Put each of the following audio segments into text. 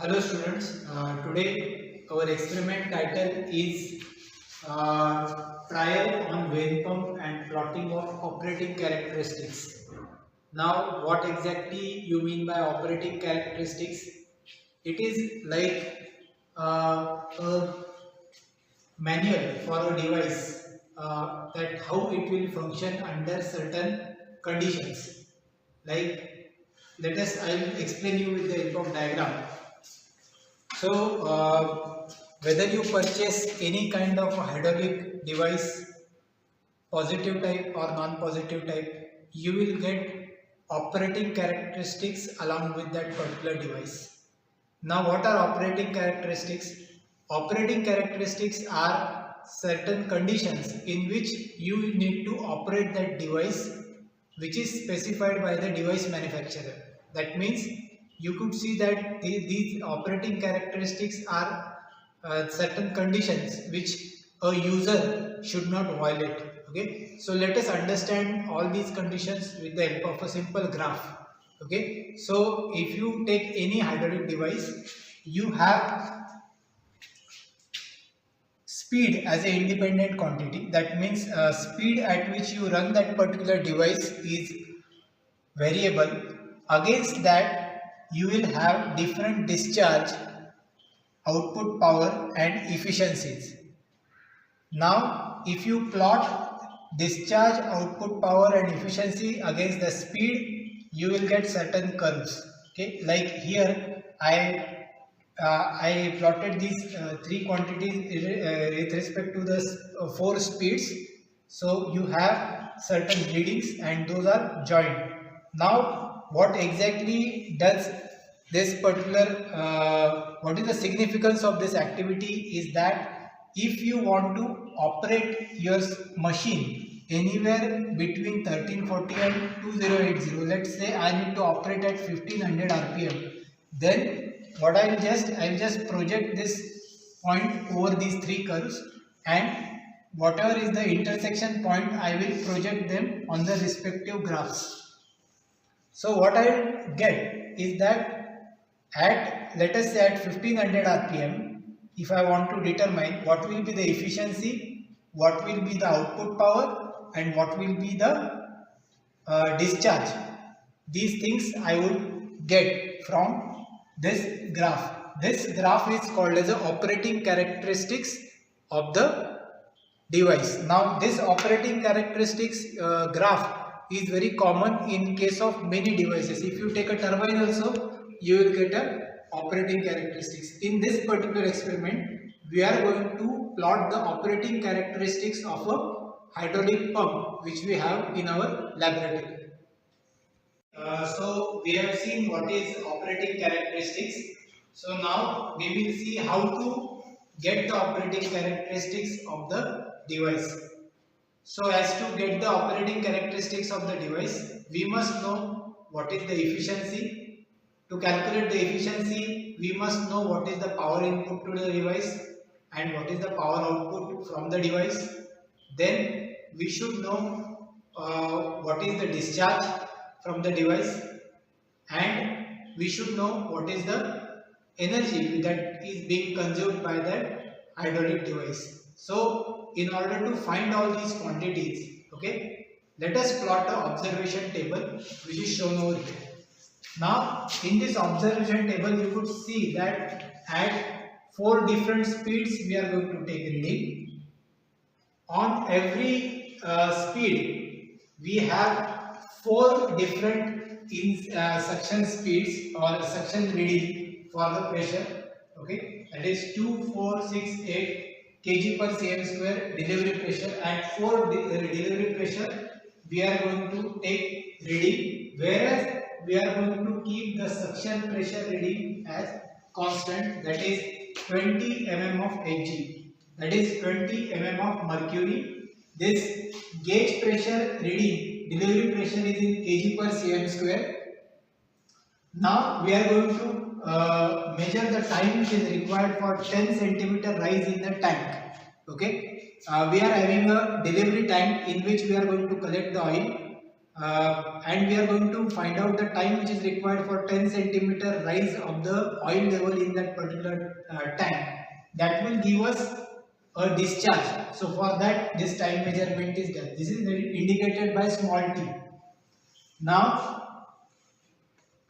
Hello students, today our experiment title is trial on vane pump and plotting of operating characteristics. Now what exactly you mean by operating characteristics? It is like a manual for a device that how it will function under certain conditions. Like I will explain you with the help of diagram. So, whether you purchase any kind of hydraulic device, positive type or non-positive type, you will get operating characteristics along with that particular device. Now, what are operating characteristics? Operating characteristics are certain conditions in which you need to operate that device, which is specified by the device manufacturer. That means you could see that these operating characteristics are certain conditions which a user should not violate. Okay, so let us understand all these conditions with the help of a simple graph. Okay, so if you take any hydraulic device, you have speed as an independent quantity. That means speed at which you run that particular device is variable. Against that, you will have different discharge, output power and efficiencies. Now, if you plot discharge, output power and efficiency against the speed, you will get certain curves. Okay, like here I plotted these three quantities with respect to the four speeds. So you have certain readings and those are joined. Now, what exactly does this particular, what is the significance of this activity is that if you want to operate your machine anywhere between 1340 and 2080, let's say I need to operate at 1500 rpm, then what I'll just project this point over these three curves, and whatever is the intersection point I will project them on the respective graphs. So what I get is that at, let us say at 1500 rpm, if I want to determine what will be the efficiency, what will be the output power and what will be the discharge, these things I would get from this graph. This graph is called as the operating characteristics of the device. Now this operating characteristics graph is very common in case of many devices. If you take a turbine also, you will get a operating characteristics. In this particular experiment, we are going to plot the operating characteristics of a hydraulic pump which we have in our laboratory. So we have seen what is operating characteristics. So now we will see how to get the operating characteristics of the device. So as to get the operating characteristics of the device, we must know what is the efficiency. To calculate the efficiency, we must know what is the power input to the device and what is the power output from the device. Then we should know what is the discharge from the device, and we should know what is the energy that is being consumed by that hydraulic device. So in order to find all these quantities, okay, let us plot the observation table which is shown over here. Now in this observation table you could see that at 4 different speeds we are going to take reading. On every speed we have 4 different suction speeds or suction reading for the pressure. Okay, that is 2, 4, 6, 8 kg per cm square delivery pressure. At 4 delivery pressure we are going to take reading, whereas we are going to keep the suction pressure reading as constant, that is 20 mm of Hg, that is 20 mm of mercury. This gauge pressure reading, delivery pressure is in kg per cm square. Now we are going to measure the time which is required for 10 centimeter rise in the tank. Okay, we are having a delivery tank in which we are going to collect the oil. and we are going to find out the time which is required for 10 centimeter rise of the oil level in that particular tank. That will give us a discharge. So for that, this time measurement is done. This is indicated by small t. Now,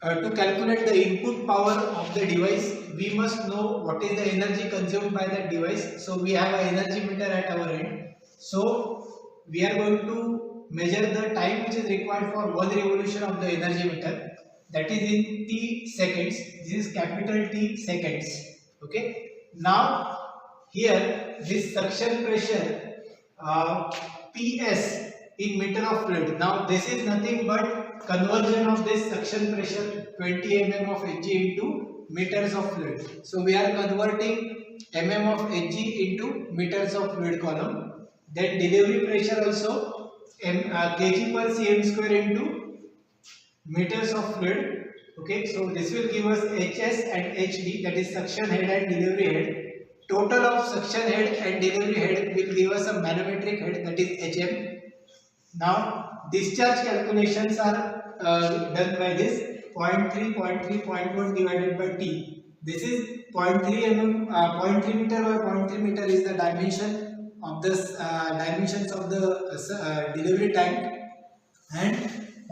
to calculate the input power of the device, we must know what is the energy consumed by that device. So we have an energy meter at our end. So we are going to measure the time which is required for one revolution of the energy meter. That is in T seconds. This is capital T seconds. Okay. Now here this suction pressure PS in meter of fluid. Now this is nothing but conversion of this suction pressure 20 mm of Hg into meters of fluid. So we are converting mm of Hg into meters of fluid column. Then delivery pressure also kg per cm square into meters of fluid. Okay, so this will give us Hs and Hd, that is suction head and delivery head. Total of suction head and delivery head will give us a manometric head, that is Hm. Now discharge calculations are done by this 0.3, 0.3, 0.1 divided by T. This is 0.3 mm, 0.3 meter by 0.3 meter is the dimension of the dimensions of the delivery tank, and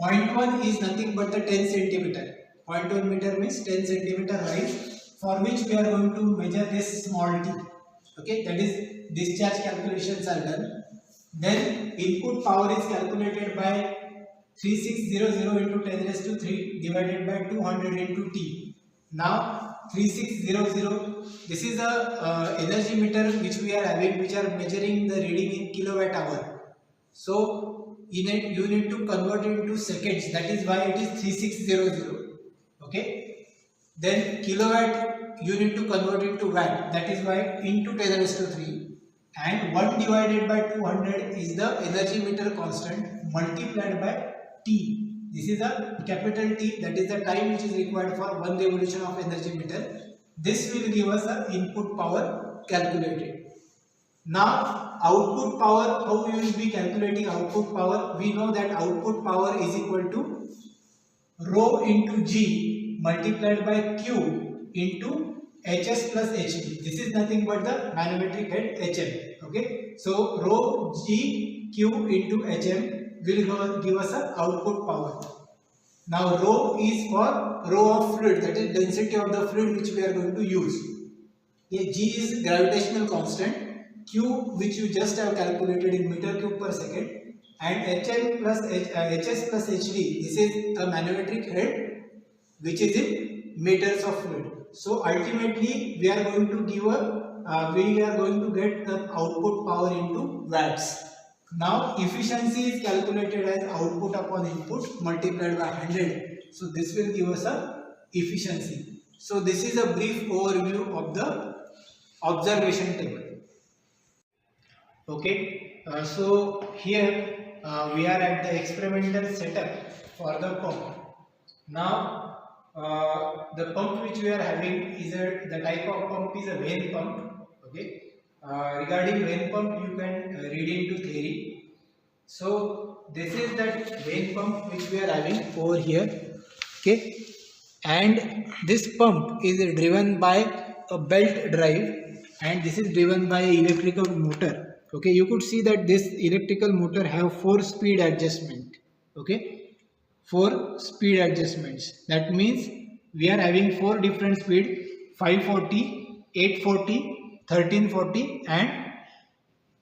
0.1 is nothing but the 10 centimeter. 0.1 meter means 10 centimeter rise, for which we are going to measure this small t. Okay, that is discharge calculations are done. Then input power is calculated by 3600 into 10 raised to 3 divided by 200 into T. Now 3600, this is a energy meter which we are having, which are measuring the reading in kilowatt hour. So in it you need to convert it into seconds, that is why it is 3600. Okay, then kilowatt you need to convert it to watt, that is why into 10 raised to 3. And 1 divided by 200 is the energy meter constant multiplied by T. This is a capital T, that is the time which is required for one revolution of energy meter. This will give us an input power calculated. Now output power, how we will be calculating output power? We know that output power is equal to rho into G multiplied by Q into Hs plus Hd. This is nothing but the manometric head Hm. Okay, so rho G Q into Hm will give us an output power. Now rho is for rho of fluid, that is density of the fluid which we are going to use. Okay, G is gravitational constant, Q which you just have calculated in meter cube per second, and Hm plus Hs plus Hd, this is a manometric head which is in meters of fluid. So ultimately we are going to give we are going to get the output power into watts. Now efficiency is calculated as output upon input multiplied by 100. So this will give us a efficiency. So this is a brief overview of the observation table. Okay, so here we are at the experimental setup for the pump. Now the pump which we are having is the type of pump is a vane pump. Okay, regarding vane pump you can read into theory. So this is that vane pump which we are having over here. Okay, and this pump is driven by a belt drive, and this is driven by an electrical motor. Okay, you could see that this electrical motor have 4 speed adjustment. Okay, 4 speed adjustments. That means we are having 4 different speed: 540, 840, 1340 and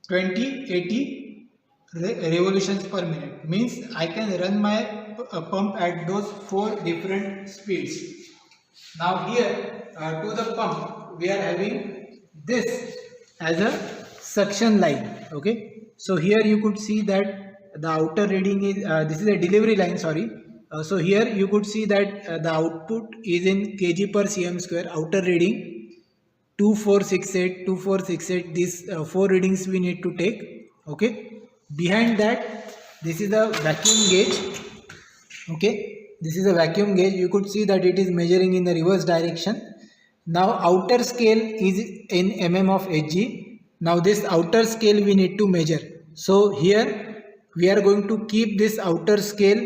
2080 revolutions per minute. Means I can run my pump at those 4 different speeds. Now here to the pump we are having this as a suction line. Okay, so here you could see that the outer reading is this is a delivery line, sorry. So here you could see that the output is in kg per cm square. Outer reading 2468, 2468. These 4 readings we need to take. Okay, behind that this is a vacuum gauge. Okay, this is a vacuum gauge. You could see that it is measuring in the reverse direction. Now outer scale is in mm of Hg. Now this outer scale we need to measure. So here we are going to keep this outer scale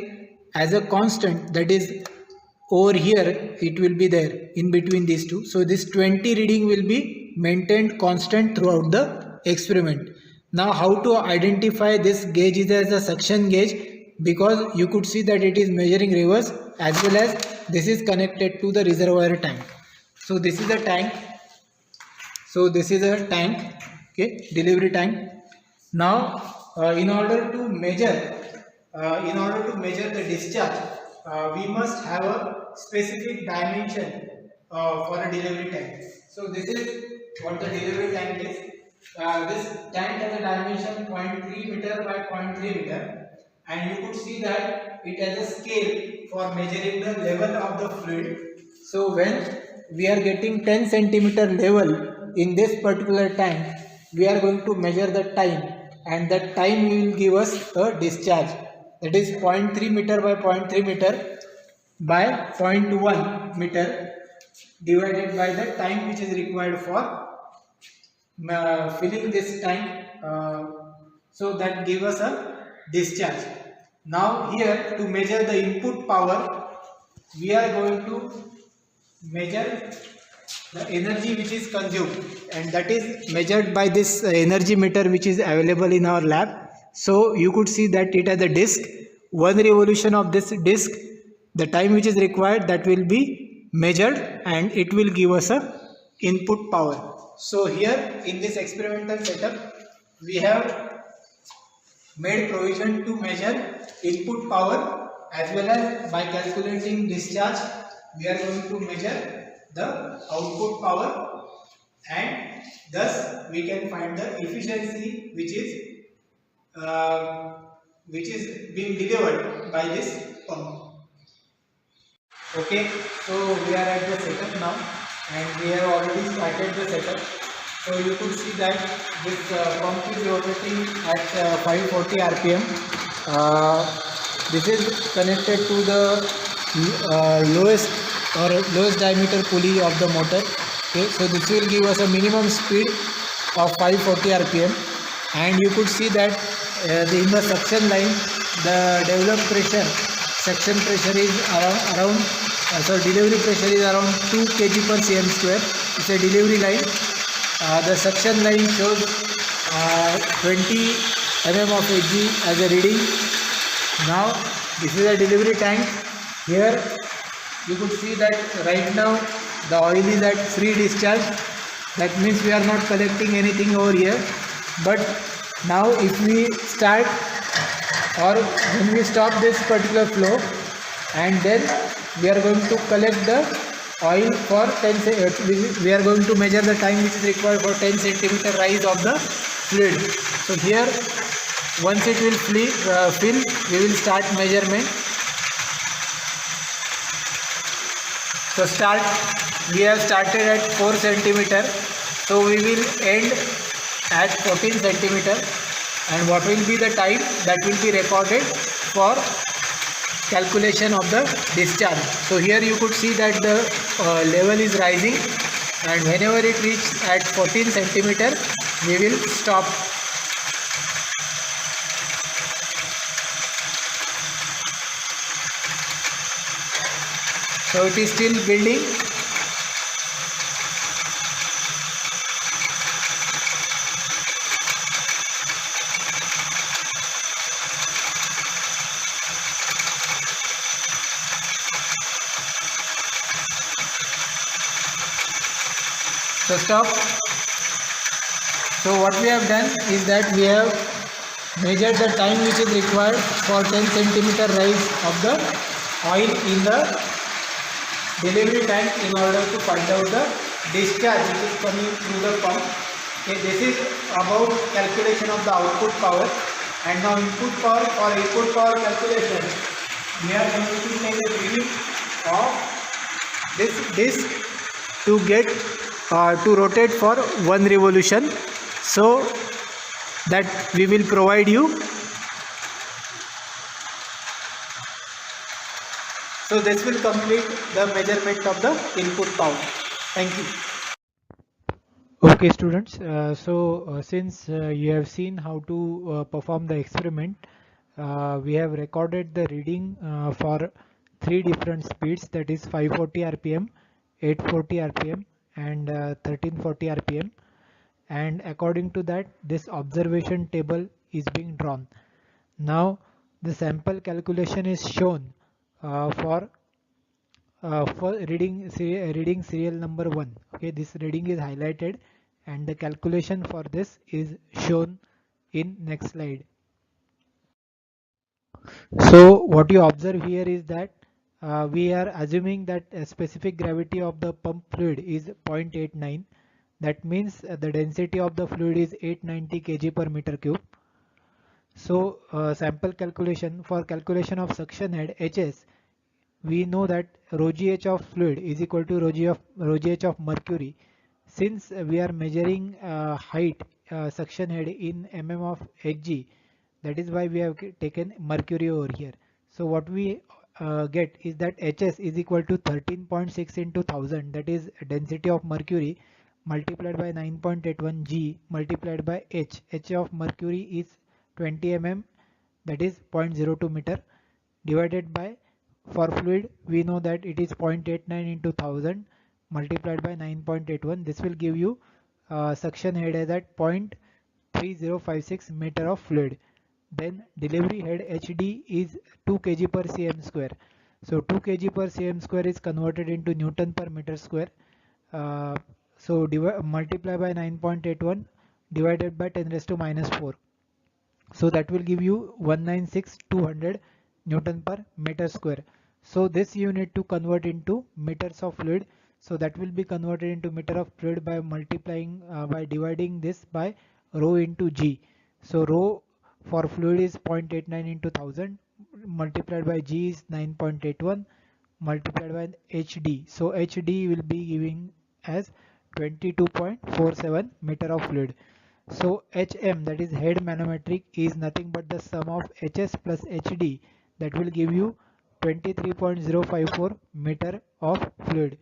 as a constant, that is over here it will be there in between these two. So this 20 reading will be maintained constant throughout the experiment. Now how to identify this gauge is as a suction gauge, because you could see that it is measuring reverse as well as this is connected to the reservoir tank. So this is a tank. So this is a tank, okay, delivery tank. Now in order to measure the discharge, we must have a specific dimension for a delivery tank. So this is what the delivery tank is. This tank has a dimension 0.3 meter by 0.3 meter, and you could see that it has a scale for measuring the level of the fluid. So when we are getting 10 centimeter level in this particular tank, we are going to measure the time, and that time will give us a discharge, that is 0.3 meter by 0.3 meter by 0.1 meter divided by the time which is required for filling this tank, so that give us a discharge. Now here, to measure the input power, we are going to measure the energy which is consumed, and that is measured by this energy meter which is available in our lab. So you could see that it has a disc. One revolution of this disc, the time which is required, that will be measured, and it will give us a input power. So here in this experimental setup, we have made provision to measure input power, as well as by calculating discharge, we are going to measure the output power, and thus we can find the efficiency which is being delivered by this pump. Okay, so we are at the setup now, and we have already started the setup. So you could see that this pump is rotating at 540 rpm. This is connected to the lowest diameter pulley of the motor. Okay, so this will give us a minimum speed of 540 rpm, and you could see that in the suction line, the developed pressure, suction pressure is delivery pressure is around 2 kg per cm square. It's a delivery line. The suction line shows 20 mm of Hg as a reading. Now this is a delivery tank. Here you could see that right now the oil is at free discharge. That means we are not collecting anything over here. But now if we start, or when we stop this particular flow, and then we are going to collect the oil for 10 we are going to measure the time which is required for 10 centimeter rise of the fluid. So here, once it will fill, we will start measurement. So we have started at 4 centimeter, so we will end at 14 centimeter, and what will be the time that will be recorded for calculation of the discharge. So here you could see that the level is rising, and whenever it reaches at 14 centimeter, we will stop. So it is still building. So stop. So what we have done is that we have measured the time which is required for 10 centimeter rise of the oil in the delivery tank in order to find out the discharge which is coming through the pump. Okay, this is about calculation of the output power. And now input power, for input power calculation, we are going to take a reading of this disc to get to rotate for one revolution, so that we will provide you. So this will complete the measurement of the input power. Thank you. Okay students, since you have seen how to perform the experiment, we have recorded the reading for three different speeds, that is 540 rpm, 840 rpm and 1340 rpm, and according to that this observation table is being drawn. Now the sample calculation is shown for reading serial number 1. Okay, this reading is highlighted and the calculation for this is shown in next slide. So what you observe here is that we are assuming that a specific gravity of the pump fluid is 0.89. That means the density of the fluid is 890 kg per meter cube. So sample calculation, for calculation of suction head HS, we know that rho gh of fluid is equal to rho gh of mercury. Since we are measuring height suction head in mm of hg, that is why we have taken mercury over here. So what we get is that HS is equal to 13.6 into 1000, that is density of mercury, multiplied by 9.81 G multiplied by H. H of mercury is 20 mm, that is 0.02 meter, divided by, for fluid we know that it is 0.89 into 1000 multiplied by 9.81. This will give you suction head as at 0.3056 meter of fluid. Then delivery head HD is 2 kg per cm square. So 2 kg per cm square is converted into Newton per meter square. So multiply by 9.81 divided by 10 raised to minus 4. So that will give you 196,200 Newton per meter square. So this you need to convert into meters of fluid. So that will be converted into meter of fluid by multiplying by dividing this by rho into G. So rho for fluid is 0.89 into 1000 multiplied by G is 9.81 multiplied by HD. So HD will be giving as 22.47 meter of fluid. So HM, that is head manometric, is nothing but the sum of HS plus HD, that will give you 23.054 meter of fluid.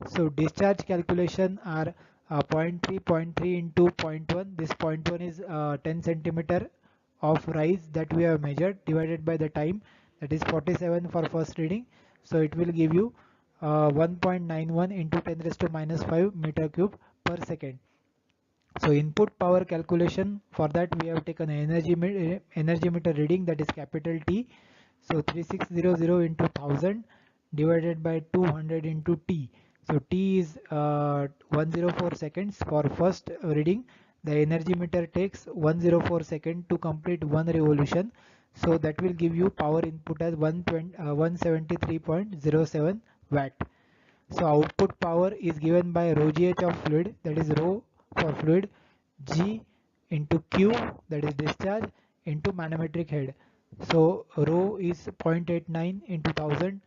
So discharge calculation are 0.3 into zero point 0.1. This 0.1 is 10 centimeter of rise that we have measured divided by the time, that is 47 for first reading. So it will give you 1.91 into 10 raised to minus 5 meter cube per second. So input power calculation, for that we have taken energy meter reading, that is capital T. So 3600 into 1000 divided by 200 into T. So T is 104 seconds for first reading. The energy meter takes 104 seconds to complete one revolution. So that will give you power input as 173.07 watt. So output power is given by rho gh of fluid, that is rho for fluid, G into Q, that is discharge, into manometric head. So rho is 0.89 into 1000